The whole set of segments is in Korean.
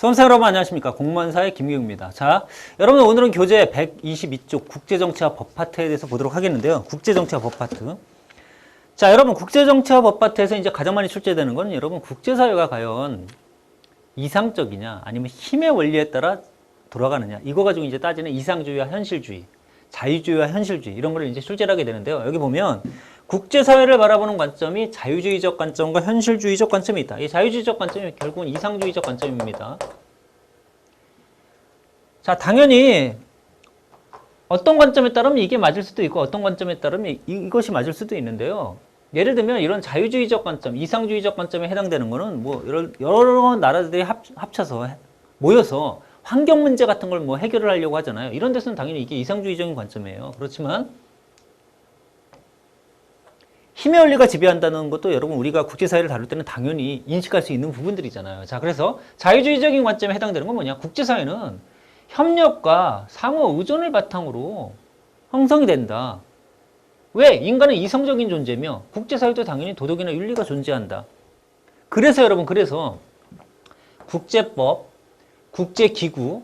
수험생 여러분 안녕하십니까. 공무원사의 김기웅입니다. 자, 여러분 오늘은 교재 122쪽 국제정치와 법 파트에 대해서 보도록 하겠는데요. 국제정치와 법 파트. 자, 여러분 국제정치와 법 파트에서 이제 가장 많이 출제되는 건 여러분 국제사회가 과연 이상적이냐 아니면 힘의 원리에 따라 돌아가느냐 이거 가지고 이제 따지는 이상주의와 현실주의, 자유주의와 현실주의 이런 걸 이제 출제를 하게 되는데요. 여기 보면 국제사회를 바라보는 관점이 자유주의적 관점과 현실주의적 관점이 있다. 이 자유주의적 관점이 결국은 이상주의적 관점입니다. 자, 당연히 어떤 관점에 따르면 이게 맞을 수도 있고 어떤 관점에 따르면 이것이 맞을 수도 있는데요. 예를 들면 이런 자유주의적 관점, 이상주의적 관점에 해당되는 거는 뭐 여러 나라들이 합쳐서 모여서 환경 문제 같은 걸 뭐 해결을 하려고 하잖아요. 이런 데서는 당연히 이게 이상주의적인 관점이에요. 그렇지만 힘의 원리가 지배한다는 것도 여러분 우리가 국제사회를 다룰 때는 당연히 인식할 수 있는 부분들이잖아요. 자, 그래서 자유주의적인 관점에 해당되는 건 뭐냐? 국제사회는 협력과 상호 의존을 바탕으로 형성이 된다. 왜? 인간은 이성적인 존재며 국제사회도 당연히 도덕이나 윤리가 존재한다. 그래서 여러분, 그래서 국제법, 국제기구,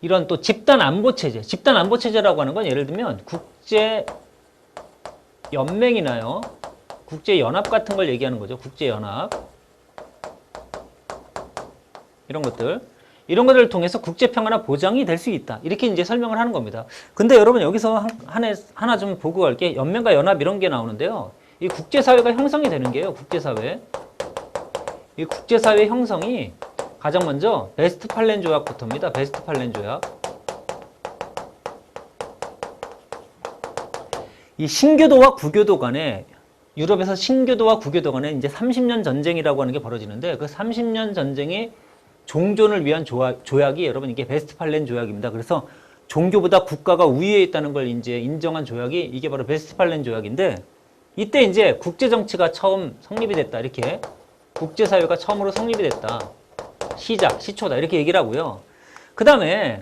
이런 또 집단안보체제, 집단안보체제라고 하는 건 예를 들면 국제연맹이나요, 국제연합 같은 걸 얘기하는 거죠. 국제연합. 이런 것들을 통해서 국제평화나 보장이 될 수 있다. 이렇게 이제 설명을 하는 겁니다. 근데 여러분 여기서 하나 좀 보고 갈게. 연맹과 연합 이런 게 나오는데요. 이 국제사회가 형성이 되는 게요. 국제사회. 이 국제사회 형성이 가장 먼저 베스트팔렌 조약부터입니다. 베스트팔렌 조약. 이 신교도와 구교도 간에 유럽에서 신교도와 구교도 간에 이제 30년 전쟁이라고 하는 게 벌어지는데 그 30년 전쟁이 종전을 위한 조약이 여러분 이게 베스트팔렌 조약입니다. 그래서 종교보다 국가가 우위에 있다는 걸 이제 인정한 조약이 이게 바로 베스트팔렌 조약인데 이때 이제 국제정치가 처음 성립이 됐다. 이렇게 국제사회가 처음으로 성립이 됐다. 시초다. 이렇게 얘기를 하고요. 그 다음에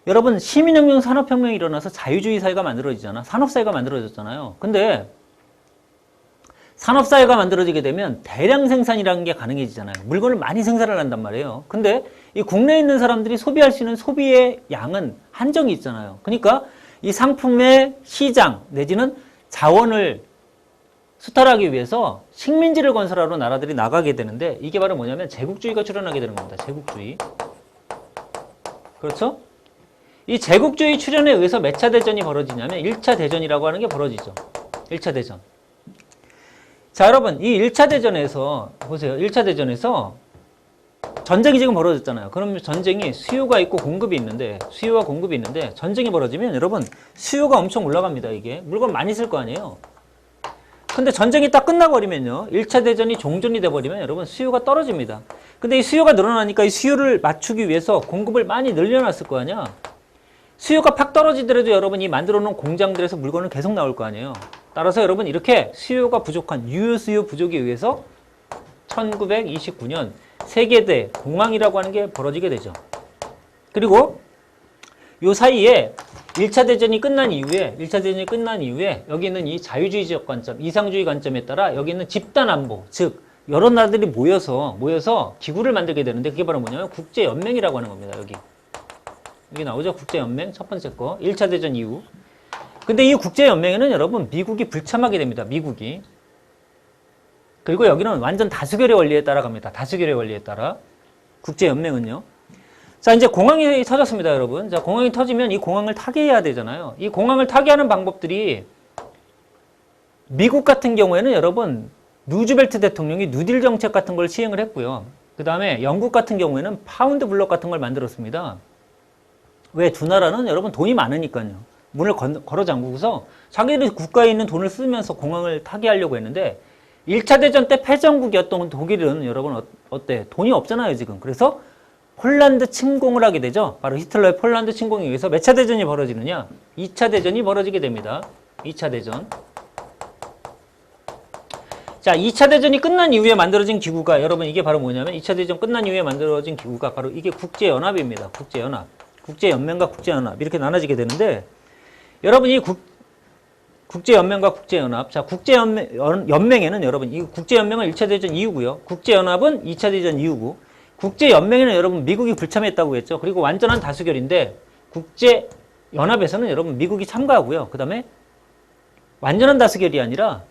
여러분 시민혁명, 산업혁명이 일어나서 자유주의 사회가 만들어지잖아. 산업사회가 만들어졌잖아요. 근데 산업사회가 만들어지게 되면 대량 생산이라는 게 가능해지잖아요. 물건을 많이 생산을 한단 말이에요. 근데 이 국내에 있는 사람들이 소비할 수 있는 소비의 양은 한정이 있잖아요. 그러니까 이 상품의 시장 내지는 자원을 수탈하기 위해서 식민지를 건설하러 나라들이 나가게 되는데 이게 바로 뭐냐면 제국주의가 출현하게 되는 겁니다. 제국주의. 그렇죠? 이 제국주의 출현에 의해서 몇 차 대전이 벌어지냐면 1차 대전이라고 하는 게 벌어지죠. 1차 대전. 자, 여러분, 이 1차 대전에서, 보세요. 1차 대전에서 전쟁이 지금 벌어졌잖아요. 그러면 전쟁이 수요가 있고 공급이 있는데, 전쟁이 벌어지면 여러분, 수요가 엄청 올라갑니다, 이게. 물건 많이 쓸 거 아니에요. 근데 전쟁이 딱 끝나버리면요. 1차 대전이 종전이 돼버리면 여러분, 수요가 떨어집니다. 근데 이 수요가 늘어나니까 이 수요를 맞추기 위해서 공급을 많이 늘려놨을 거 아니야. 수요가 팍 떨어지더라도 여러분이 만들어 놓은 공장들에서 물건은 계속 나올 거 아니에요. 따라서 여러분 이렇게 수요가 부족한 유효수요 부족에 의해서 1929년 세계대 공황이라고 하는 게 벌어지게 되죠. 그리고 요 사이에 1차 대전이 끝난 이후에 여기 있는 이 자유주의적 관점, 이상주의 관점에 따라 여기 있는 집단안보, 즉 여러 나라들이 모여서 기구를 만들게 되는데 그게 바로 뭐냐면 국제연맹이라고 하는 겁니다. 여기 나오죠? 국제연맹 첫 번째 거 1차 대전 이후. 근데 이 국제연맹에는 여러분 미국이 불참하게 됩니다. 미국이. 그리고 여기는 완전 다수결의 원리에 따라 갑니다. 다수결의 원리에 따라. 국제연맹은요. 자, 이제 공항이 터졌습니다, 여러분. 자, 공항이 터지면 이 공항을 타개해야 되잖아요. 이 공항을 타개하는 방법들이 미국 같은 경우에는 여러분 루즈벨트 대통령이 뉴딜 정책 같은 걸 시행을 했고요. 그 다음에 영국 같은 경우에는 파운드 블록 같은 걸 만들었습니다. 왜? 두 나라는 여러분 돈이 많으니까요. 문을 걸어 잠그고서 자기들이 국가에 있는 돈을 쓰면서 공항을 타개하려고 했는데 1차 대전 때 패전국이었던 독일은 여러분 어때? 돈이 없잖아요, 지금. 그래서 폴란드 침공을 하게 되죠. 바로 히틀러의 폴란드 침공에 의해서 몇 차 대전이 벌어지느냐? 2차 대전이 벌어지게 됩니다. 2차 대전. 자, 2차 대전이 끝난 이후에 만들어진 기구가 여러분 이게 바로 뭐냐면 2차 대전 끝난 이후에 만들어진 기구가 바로 이게 국제연합입니다. 국제연합. 국제연맹과 국제연합 이렇게 나눠지게 되는데 여러분 이 국제연맹과 국제연합. 자, 국제연맹에는 여러분, 이 국제연맹은 1차 대전 이후고요. 국제연합은 2차 대전 이후고, 국제연맹에는 여러분 미국이 불참했다고 했죠. 그리고 완전한 다수결인데, 국제연합에서는 여러분 미국이 참가하고요. 그 다음에 완전한 다수결이 아니라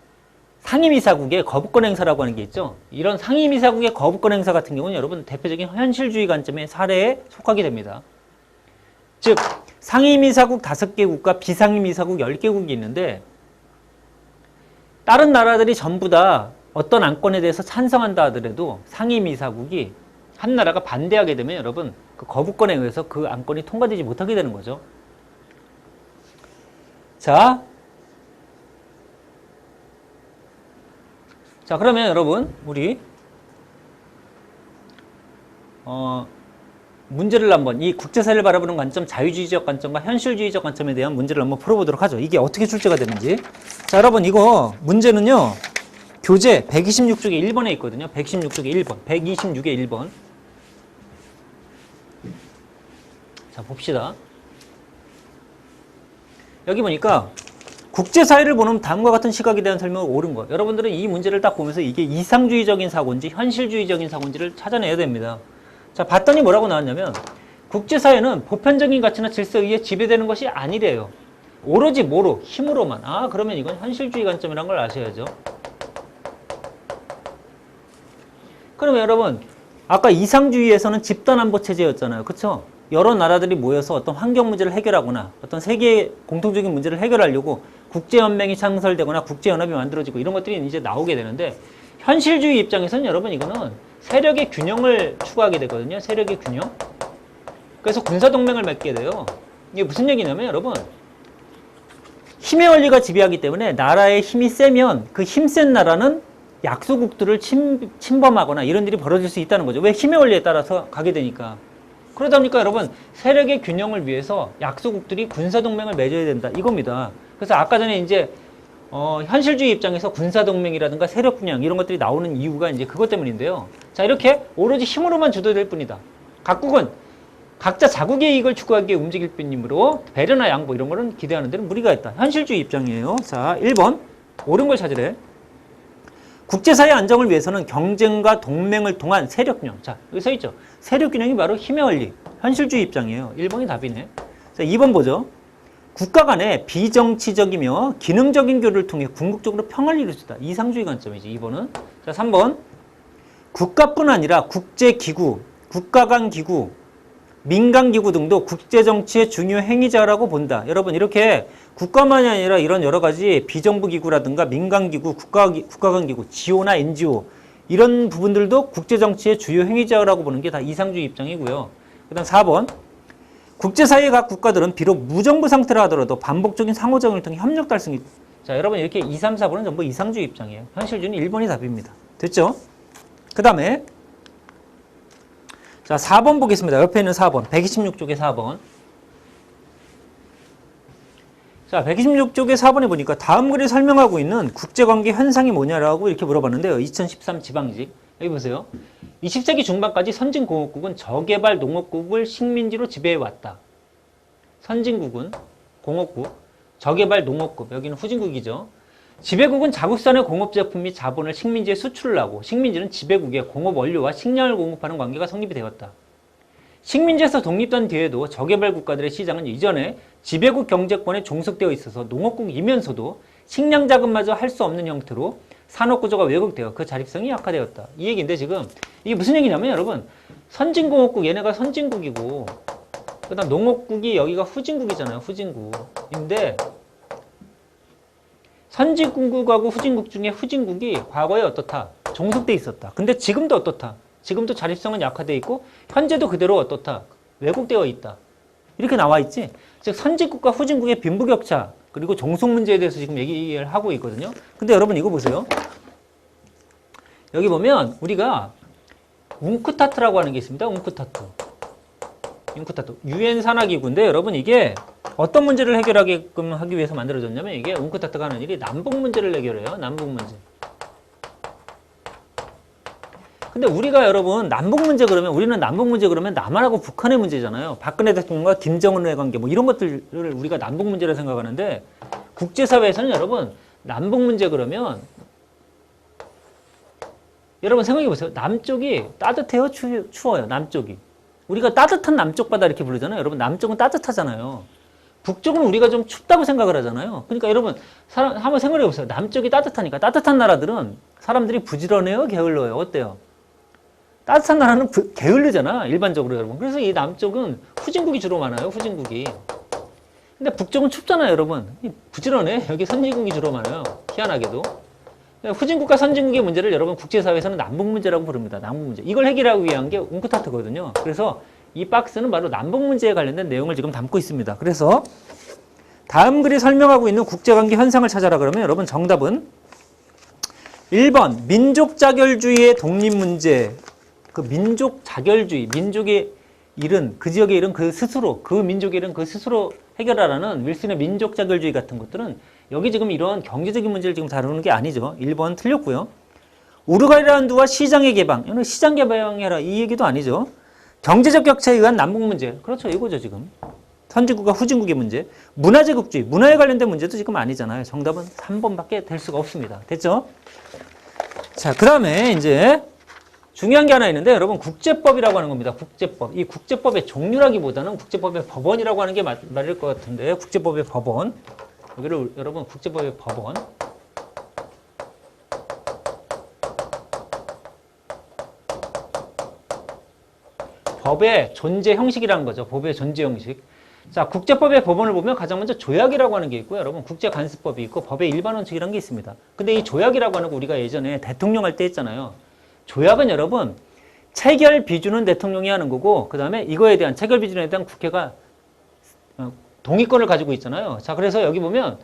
상임이사국의 거부권 행사라고 하는 게 있죠. 이런 상임이사국의 거부권 행사 같은 경우는 여러분 대표적인 현실주의 관점의 사례에 속하게 됩니다. 즉, 상임이사국 5개국과 비상임이사국 10개국이 있는데, 다른 나라들이 전부 다 어떤 안건에 대해서 찬성한다 하더라도 상임이사국이 한 나라가 반대하게 되면 여러분 그 거부권에 의해서 그 안건이 통과되지 못하게 되는 거죠. 자, 그러면 여러분 우리 문제를 한번 이 국제사회를 바라보는 관점, 자유주의적 관점과 현실주의적 관점에 대한 문제를 한번 풀어보도록 하죠. 이게 어떻게 출제가 되는지. 자, 여러분 이거 문제는요. 교재 126쪽에 1번에 있거든요. 126쪽에 1번. 126에 1번. 자, 봅시다. 여기 보니까 국제사회를 보는 다음과 같은 시각에 대한 설명을 옳은 것. 여러분들은 이 문제를 딱 보면서 이게 이상주의적인 사고인지 현실주의적인 사고인지를 찾아내야 됩니다. 자, 봤더니 뭐라고 나왔냐면 국제사회는 보편적인 가치나 질서에 의해 지배되는 것이 아니래요. 오로지 뭐로? 힘으로만. 아, 그러면 이건 현실주의 관점이라는 걸 아셔야죠. 그러면 여러분 아까 이상주의에서는 집단안보체제였잖아요. 그쵸? 여러 나라들이 모여서 어떤 환경 문제를 해결하거나 어떤 세계 공통적인 문제를 해결하려고 국제연맹이 창설되거나 국제연합이 만들어지고 이런 것들이 이제 나오게 되는데, 현실주의 입장에서는 여러분 이거는 세력의 균형을 추구하게 되거든요. 세력의 균형. 그래서 군사동맹을 맺게 돼요. 이게 무슨 얘기냐면 여러분, 힘의 원리가 지배하기 때문에 나라의 힘이 세면 그 힘센 나라는 약소국들을 침범하거나 이런 일이 벌어질 수 있다는 거죠. 왜? 힘의 원리에 따라서 가게 되니까. 그러다 보니까 여러분 세력의 균형을 위해서 약소국들이 군사동맹을 맺어야 된다 이겁니다. 그래서 아까 전에 이제 현실주의 입장에서 군사동맹이라든가 세력균형 이런 것들이 나오는 이유가 이제 그것 때문인데요. 자, 이렇게 오로지 힘으로만 주도될 뿐이다. 각국은 각자 자국의 이익을 추구하기 위해 움직일 뿐이므로 배려나 양보 이런 거는 기대하는 데는 무리가 있다. 현실주의 입장이에요. 자, 1번 옳은 걸 찾으래. 국제사회 안정을 위해서는 경쟁과 동맹을 통한 세력균형. 자, 여기 써있죠. 세력균형이 바로 힘의 원리. 현실주의 입장이에요. 1번이 답이네. 자, 2번 보죠. 국가 간의 비정치적이며 기능적인 교류를 통해 궁극적으로 평화를 이룰 수 있다. 이상주의 관점이지, 2번은. 자, 3번. 국가뿐 아니라 국제기구, 국가 간 기구, 민간기구 등도 국제정치의 중요 행위자라고 본다. 여러분, 이렇게 국가만이 아니라 이런 여러 가지 비정부기구라든가 민간기구, 국가 간 기구, 지오나 NGO, 이런 부분들도 국제정치의 주요 행위자라고 보는 게 다 이상주의 입장이고요. 그 다음 4번. 국제사회 각 국가들은 비록 무정부 상태라 하더라도 반복적인 상호작용을 통해 협력 달성이. 자, 여러분 이렇게 2, 3, 4번은 전부 이상주의 입장이에요. 현실주의는 1번이 답입니다. 됐죠? 그 다음에 자, 4번 보겠습니다. 옆에 있는 4번. 126쪽에 4번. 자, 126쪽에 4번에 보니까 다음 글이 설명하고 있는 국제관계 현상이 뭐냐라고 이렇게 물어봤는데요. 2013 지방직. 여기 보세요. 20세기 중반까지 선진공업국은 저개발 농업국을 식민지로 지배해왔다. 선진국은 공업국, 저개발 농업국, 여기는 후진국이죠. 지배국은 자국산의 공업제품 및 자본을 식민지에 수출을 하고 식민지는 지배국의 공업 원료와 식량을 공급하는 관계가 성립이 되었다. 식민지에서 독립된 뒤에도 저개발 국가들의 시장은 이전에 지배국 경제권에 종속되어 있어서 농업국이면서도 식량 자금마저 할 수 없는 형태로 산업구조가 왜곡되어 그 자립성이 약화되었다. 이 얘기인데 지금 이게 무슨 얘기냐면 여러분, 선진공업국 얘네가 선진국이고 그 다음 농업국이 여기가 후진국이잖아요. 후진국인데 선진국하고 후진국 중에 후진국이 과거에 어떻다? 종속돼 있었다. 근데 지금도 어떻다? 지금도 자립성은 약화되어 있고 현재도 그대로 어떻다? 왜곡되어 있다. 이렇게 나와 있지. 즉 선진국과 후진국의 빈부격차 그리고 종속 문제에 대해서 지금 얘기를 하고 있거든요. 근데 여러분 이거 보세요. 여기 보면 우리가 웅크타트라고 하는 게 있습니다. 웅크타트. 유엔 산하기구인데 여러분 이게 어떤 문제를 해결하게끔 하기 위해서 만들어졌냐면 이게 웅크타트가 하는 일이 남북 문제를 해결해요. 남북 문제. 근데 우리가 여러분 우리는 남북 문제 그러면 남한하고 북한의 문제잖아요. 박근혜 대통령과 김정은의 관계 뭐 이런 것들을 우리가 남북 문제라 생각하는데 국제사회에서는 여러분 남북 문제 그러면 여러분 생각해 보세요. 남쪽이 따뜻해요? 추워요? 남쪽이. 우리가 따뜻한 남쪽 바다 이렇게 부르잖아요. 여러분 남쪽은 따뜻하잖아요. 북쪽은 우리가 좀 춥다고 생각을 하잖아요. 그러니까 여러분 한번 생각해 보세요. 남쪽이 따뜻하니까 따뜻한 나라들은 사람들이 부지런해요? 게을러요? 어때요? 따뜻한 나라는 게을르잖아. 일반적으로 여러분. 그래서 이 남쪽은 후진국이 주로 많아요. 후진국이. 근데 북쪽은 춥잖아요. 여러분. 부지런해. 여기 선진국이 주로 많아요. 희한하게도. 후진국과 선진국의 문제를 여러분 국제사회에서는 남북 문제라고 부릅니다. 남북 문제. 이걸 해결하기 위한 게 웅크타트거든요. 그래서 이 박스는 바로 남북 문제에 관련된 내용을 지금 담고 있습니다. 그래서 다음 글이 설명하고 있는 국제관계 현상을 찾아라 그러면 여러분 정답은 1번 민족 자결주의의 독립 문제. 그 민족 자결주의, 민족의 일은 그 지역의 일은 그 스스로, 그 민족의 일은 그 스스로 해결하라는 윌슨의 민족 자결주의 같은 것들은 여기 지금 이런 경제적인 문제를 지금 다루는 게 아니죠. 1번 틀렸고요. 우르가이란두와 시장의 개방, 이건 시장 개방해라 이 얘기도 아니죠. 경제적 격차에 의한 남북 문제, 그렇죠. 이거죠 지금. 선진국과 후진국의 문제. 문화제국주의, 문화에 관련된 문제도 지금 아니잖아요. 정답은 3번밖에 될 수가 없습니다. 됐죠? 자, 그 다음에 이제 중요한 게 하나 있는데 여러분 국제법이라고 하는 겁니다. 국제법. 이 국제법의 종류라기보다는 국제법의 법원이라고 하는 게 맞을 것 같은데 국제법의 법원. 여기를 여러분 국제법의 법원. 법의 존재 형식이라는 거죠. 법의 존재 형식. 자, 국제법의 법원을 보면 가장 먼저 조약이라고 하는 게 있고요. 여러분 국제관습법이 있고 법의 일반 원칙이라는 게 있습니다. 근데 이 조약이라고 하는 거 우리가 예전에 대통령 할 때 했잖아요. 조약은 여러분 체결 비준은 대통령이 하는 거고 그 다음에 이거에 대한 체결 비준에 대한 국회가 동의권을 가지고 있잖아요. 자, 그래서 여기 보면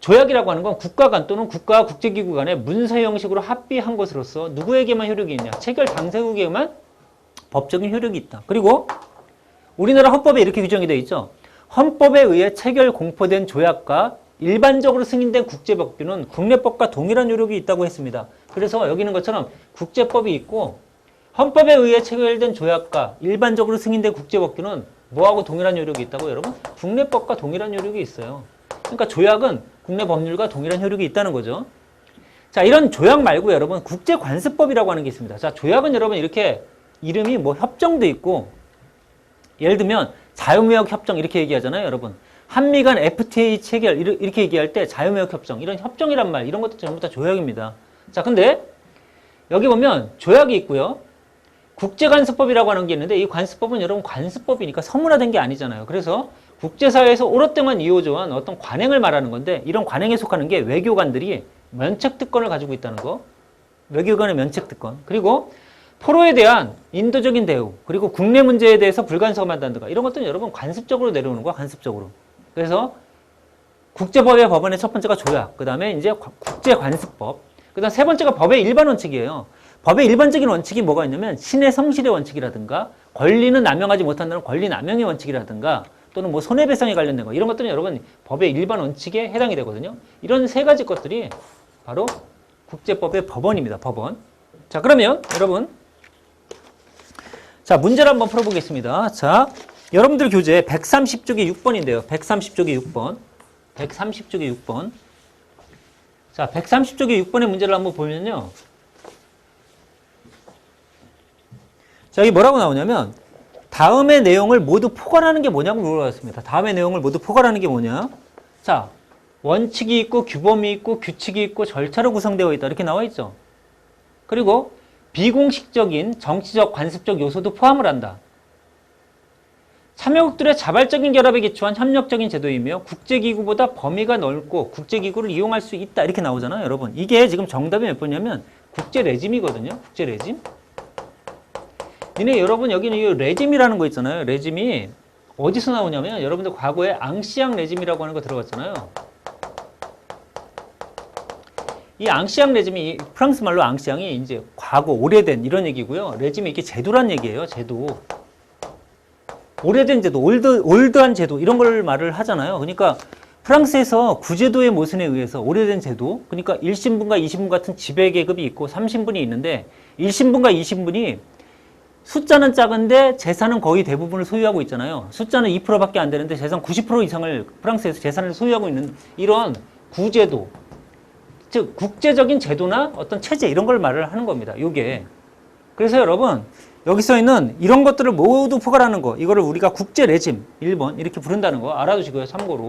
조약이라고 하는 건 국가 간 또는 국가와 국제기구 간의 문서 형식으로 합의한 것으로서 누구에게만 효력이 있냐? 체결 당사국에게만 법적인 효력이 있다. 그리고 우리나라 헌법에 이렇게 규정이 되어 있죠. 헌법에 의해 체결 공포된 조약과 일반적으로 승인된 국제법규는 국내법과 동일한 효력이 있다고 했습니다. 그래서 여기 있는 것처럼 국제법이 있고 헌법에 의해 체결된 조약과 일반적으로 승인된 국제법규는 뭐하고 동일한 효력이 있다고 여러분? 국내법과 동일한 효력이 있어요. 그러니까 조약은 국내 법률과 동일한 효력이 있다는 거죠. 자, 이런 조약 말고 여러분 국제관습법이라고 하는 게 있습니다. 자, 조약은 여러분 이렇게 이름이 뭐 협정도 있고 예를 들면 자유무역 협정 이렇게 얘기하잖아요, 여러분. 한미 간 FTA 체결 이렇게 얘기할 때 자유무역 협정 이런 협정이란 말 이런 것도 전부 다 조약입니다. 자, 근데 여기 보면 조약이 있고요. 국제관습법이라고 하는 게 있는데 이 관습법은 여러분 관습법이니까 서문화된 게 아니잖아요. 그래서 국제사회에서 오랫동안 이어져온 어떤 관행을 말하는 건데 이런 관행에 속하는 게 외교관들이 면책특권을 가지고 있다는 거. 외교관의 면책특권. 그리고 포로에 대한 인도적인 대우 그리고 국내 문제에 대해서 불간섭을 한다든가 이런 것들은 여러분 관습적으로 내려오는 거야. 관습적으로. 그래서 국제법의 법원의 첫 번째가 조약, 그 다음에 이제 국제관습법, 그 다음 세 번째가 법의 일반 원칙이에요. 법의 일반적인 원칙이 뭐가 있냐면 신의 성실의 원칙이라든가 권리는 남용하지 못한다는 권리 남용의 원칙이라든가 또는 뭐 손해배상에 관련된 거 이런 것들은 여러분 법의 일반 원칙에 해당이 되거든요. 이런 세 가지 것들이 바로 국제법의 법원입니다. 법원. 자, 그러면 여러분 자, 문제를 한번 풀어보겠습니다. 자, 여러분들 교재 130쪽에 6번인데요. 130쪽에 6번. 130쪽에 6번. 자, 130쪽에 6번의 문제를 한번 보면요. 자, 여기 뭐라고 나오냐면 다음의 내용을 모두 포괄하는 게 뭐냐고 물어봤습니다. 다음의 내용을 모두 포괄하는 게 뭐냐? 자, 원칙이 있고 규범이 있고 규칙이 있고 절차로 구성되어 있다. 이렇게 나와 있죠. 그리고 비공식적인 정치적 관습적 요소도 포함을 한다. 참여국들의 자발적인 결합에 기초한 협력적인 제도이며 국제기구보다 범위가 넓고 국제기구를 이용할 수 있다. 이렇게 나오잖아요, 여러분. 이게 지금 정답이 몇 번이냐면 국제레짐이거든요. 국제레짐. 여러분 여기는 이 레짐이라는 거 있잖아요. 레짐이 어디서 나오냐면 여러분들 과거에 앙시앙 레짐이라고 하는 거 들어봤잖아요. 이 앙시앙 레짐이 프랑스 말로 앙시앙이 이제 과거 오래된 이런 얘기고요. 레짐이 이게 제도란 얘기예요. 제도. 오래된 제도, 올드한 제도 이런 걸 말을 하잖아요. 그러니까 프랑스에서 구제도의 모순에 의해서 오래된 제도, 그러니까 1신분과 2신분 같은 지배계급이 있고 3신분이 있는데 1신분과 2신분이 숫자는 작은데 재산은 거의 대부분을 소유하고 있잖아요. 숫자는 2%밖에 안 되는데 재산 90% 이상을 프랑스에서 재산을 소유하고 있는 이런 구제도, 즉 국제적인 제도나 어떤 체제 이런 걸 말을 하는 겁니다. 요게. 그래서 여러분 여기 써 있는 이런 것들을 모두 포괄하는 거, 이거를 우리가 국제 레짐 1번 이렇게 부른다는 거 알아두시고요. 참고로.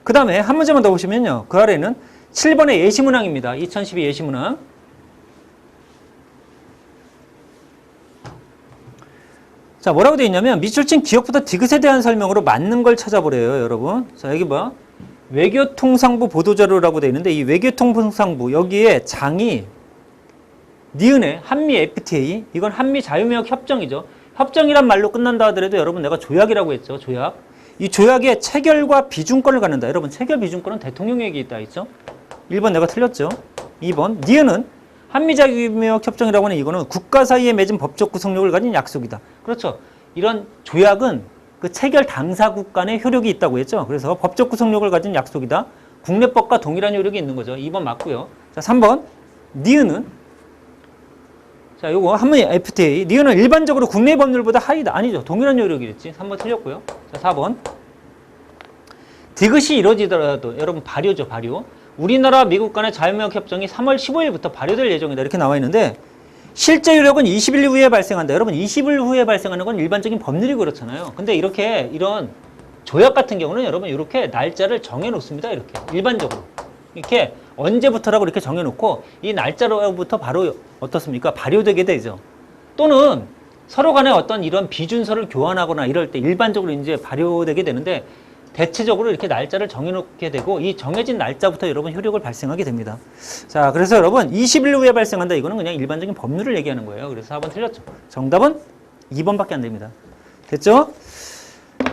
그 다음에 한 문제만 더 보시면요. 그 아래는 7번의 예시문항입니다. 2012 예시문항. 자, 뭐라고 되어 있냐면 밑줄친 기억부터 디귿에 대한 설명으로 맞는 걸 찾아보래요, 여러분. 자, 여기 봐. 외교통상부 보도자료라고 되어 있는데 이 외교통상부 여기에 장이 니은의 한미 FTA, 이건 한미 자유무역 협정이죠. 협정이란 말로 끝난다 하더라도 여러분 내가 조약이라고 했죠. 조약. 이 조약의 체결과 비준권을 갖는다. 여러분 체결 비준권은 대통령에게 있다 했죠. 1번 내가 틀렸죠. 2번 니은은 한미 자유무역 협정이라고 하는 이거는 국가 사이에 맺은 법적 구속력을 가진 약속이다. 그렇죠. 이런 조약은 그 체결 당사국 간의 효력이 있다고 했죠. 그래서 법적 구속력을 가진 약속이다. 국내법과 동일한 효력이 있는 거죠. 2번 맞고요. 자, 3번 니은은 자, 요거 한미 FTA. 니은은 일반적으로 국내 법률보다 하이다. 아니죠. 동일한 효력이겠지. 3번 틀렸고요. 자, 4번. 디귿이 이루어지더라도 여러분 발효죠. 발효. 우리나라 미국 간의 자유무역 협정이 3월 15일부터 발효될 예정이다. 이렇게 나와 있는데 실제 효력은 20일 후에 발생한다. 여러분 20일 후에 발생하는 건 일반적인 법률이 그렇잖아요. 근데 이렇게 이런 조약 같은 경우는 여러분 이렇게 날짜를 정해 놓습니다. 이렇게 일반적으로. 이렇게 언제부터라고 이렇게 정해놓고 이 날짜로부터 바로 어떻습니까? 발효되게 되죠. 또는 서로 간에 어떤 이런 비준서를 교환하거나 이럴 때 일반적으로 이제 발효되게 되는데 대체적으로 이렇게 날짜를 정해놓게 되고 이 정해진 날짜부터 여러분 효력을 발생하게 됩니다. 자, 그래서 여러분 20일 후에 발생한다. 이거는 그냥 일반적인 법률을 얘기하는 거예요. 그래서 4번 틀렸죠. 정답은 2번밖에 안 됩니다. 됐죠?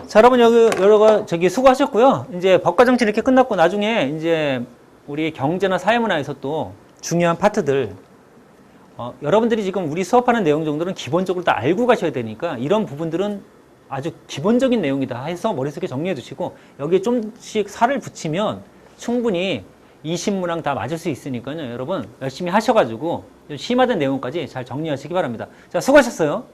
자, 여러분 저기 수고하셨고요. 이제 법과 정치 이렇게 끝났고 나중에 이제 우리 경제나 사회문화에서 또 중요한 파트들 여러분들이 지금 우리 수업하는 내용 정도는 기본적으로 다 알고 가셔야 되니까 이런 부분들은 아주 기본적인 내용이다 해서 머릿속에 정리해 두시고 여기에 좀씩 살을 붙이면 충분히 이 신문항 다 맞을 수 있으니까요. 여러분 열심히 하셔가지고 좀 심화된 내용까지 잘 정리하시기 바랍니다. 자, 수고하셨어요.